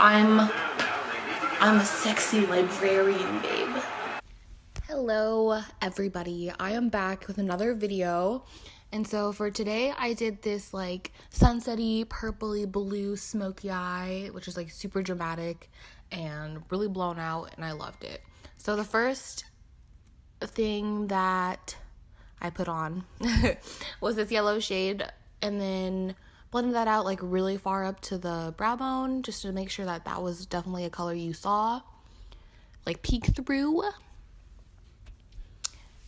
I'm a sexy librarian, babe. Hello, everybody. I am back with another video. And so for today, I did this like sunsetty, purpley blue smoky eye, which is like super dramatic and really blown out, and I loved it. So the first thing that I put on was this yellow shade, and then blended that out like really far up to the brow bone just to make sure that that was definitely a color you saw, like peek through.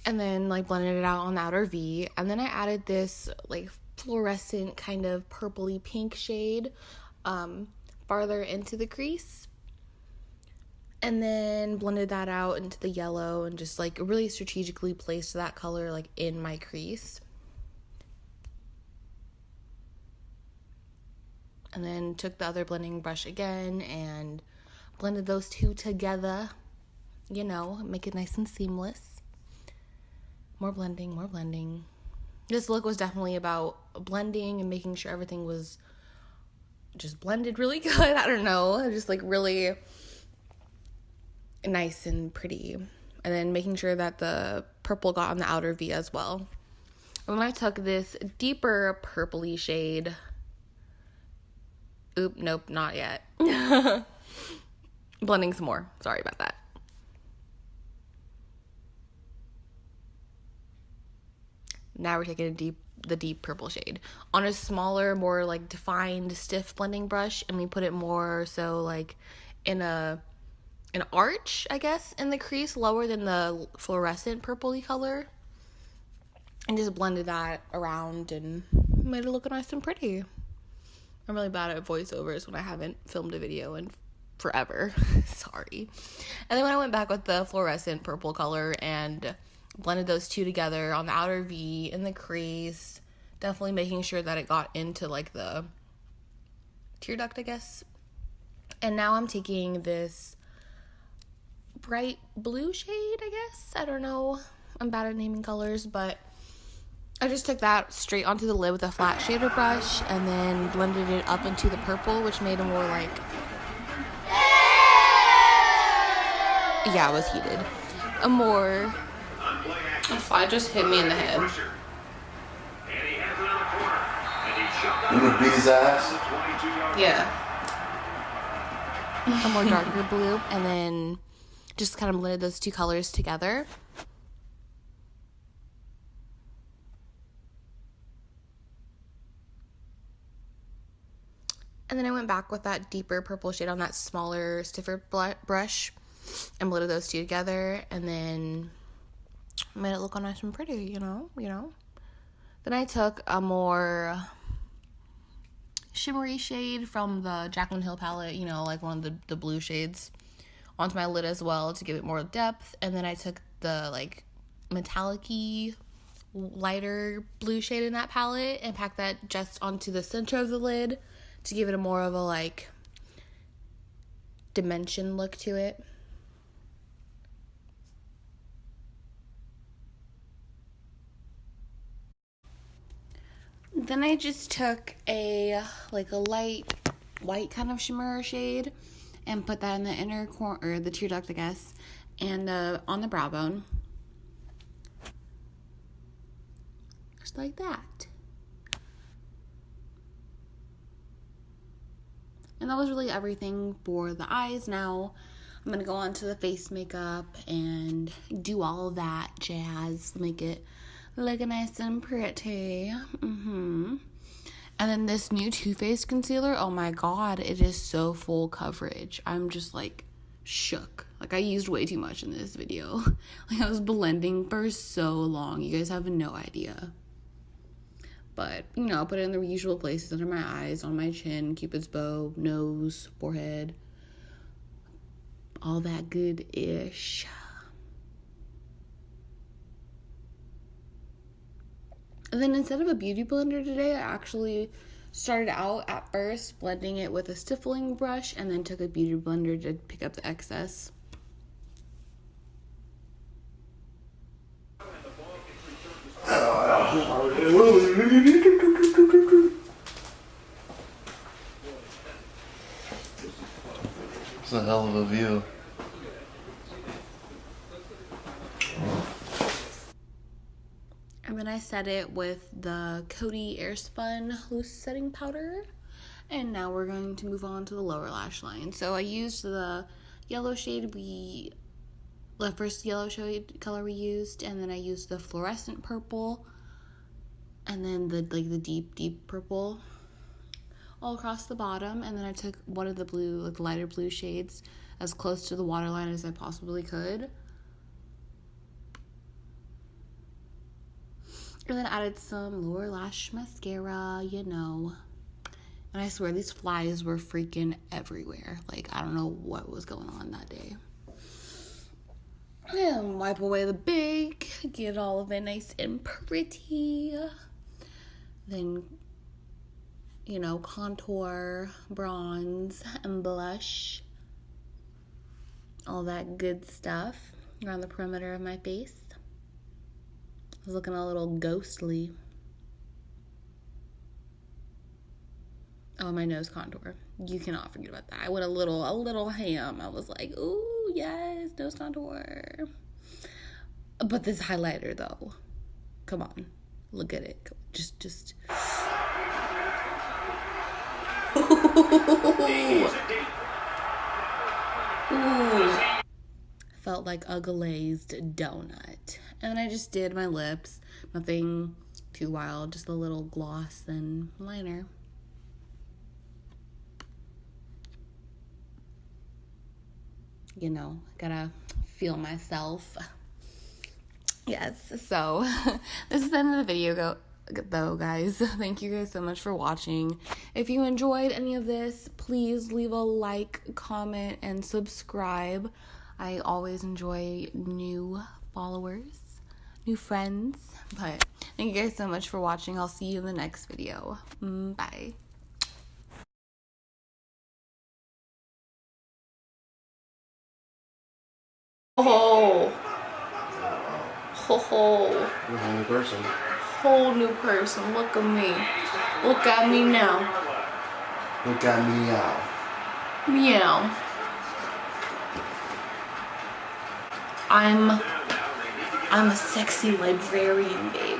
And then like blended it out on the outer V, and then I added this like fluorescent kind of purpley pink shade farther into the crease, and then blended that out into the yellow and just like really strategically placed that color like in my crease. And then took the other blending brush again and blended those two together, you know, make it nice and seamless. More blending, more blending. This look was definitely about blending and making sure everything was just blended really good. I don't know, just like really nice and pretty. And then making sure that the purple got on the outer V as well. And then I took this deeper purpley shade. Oop, nope, not yet. Blending some more. Sorry about that. Now we're taking the deep purple shade on a smaller, more like defined, stiff blending brush, and we put it more so like in an arch, I guess, in the crease, lower than the fluorescent purpley color, and just blended that around and made it look nice and pretty. I'm really bad at voiceovers when I haven't filmed a video in forever. Sorry. And then when I went back with the fluorescent purple color and blended those two together on the outer V in the crease, definitely making sure that it got into like the tear duct, I guess. And now I'm taking this bright blue shade, I guess. I don't know. I'm bad at naming colors, but I just took that straight onto the lid with a flat shader brush and then blended it up into the purple, which made it more like, yeah, it was heated. A more, a fly just hit me in the head. You would beat his ass? Yeah. A more darker blue, and then just kind of blended those two colors together. And then I went back with that deeper purple shade on that smaller, stiffer brush and blended those two together, and then made it look all nice and pretty, you know. Then I took a more shimmery shade from the Jaclyn Hill palette, you know, like one of the blue shades, onto my lid as well to give it more depth. And then I took the like metallic-y, lighter blue shade in that palette and packed that just onto the center of the lid to give it a more of a like dimension look to it. Then I just took a light white kind of shimmer shade and put that in the inner corner, or the tear duct, I guess, and on the brow bone. Just like that. And that was really everything for the eyes. Now I'm going to go on to the face makeup and do all of that jazz, make it look nice and pretty. And then this new Too Faced concealer, oh my god, it is so full coverage. I'm just like shook. Like I used way too much in this video. Like I was blending for so long. You guys have no idea. But, you know, I'll put it in the usual places under my eyes, on my chin, Cupid's bow, nose, forehead, all that good-ish. And then instead of a beauty blender today, I actually started out at first blending it with a stippling brush and then took a beauty blender to pick up the excess. a hell of a view. And then I set it with the Coty Airspun loose setting powder. And now we're going to move on to the lower lash line. So I used the yellow shade the first yellow shade color we used, and then I used the fluorescent purple, and then the deep purple all across the bottom. And then I took one of the blue, like the lighter blue shades, as close to the waterline as I possibly could. And then added some lower lash mascara, you know. And I swear these flies were freaking everywhere. Like, I don't know what was going on that day. And wipe away the big, get all of it nice and pretty. Then, you know, contour, bronze, and blush. All that good stuff around the perimeter of my face. I was looking a little ghostly. Oh, my nose contour. You cannot forget about that. I went a little ham. I was like, ooh, yes, nose contour. But this highlighter, though. Come on. Look at it. Just. Ooh. Felt like a glazed donut. And I just did my lips. Nothing too wild. Just a little gloss and liner. You know, gotta feel myself. Yes, so this is the end of the video though, guys. Thank you guys so much for watching. If you enjoyed any of this, please leave a like, comment, and subscribe. I always enjoy new followers, new friends. But thank you guys so much for watching. I'll see you in the next video. Bye. Oh, You're a whole new person. whole new person. Look at me. Look at me now. Look at me now. Meow. I'm a sexy librarian, babe.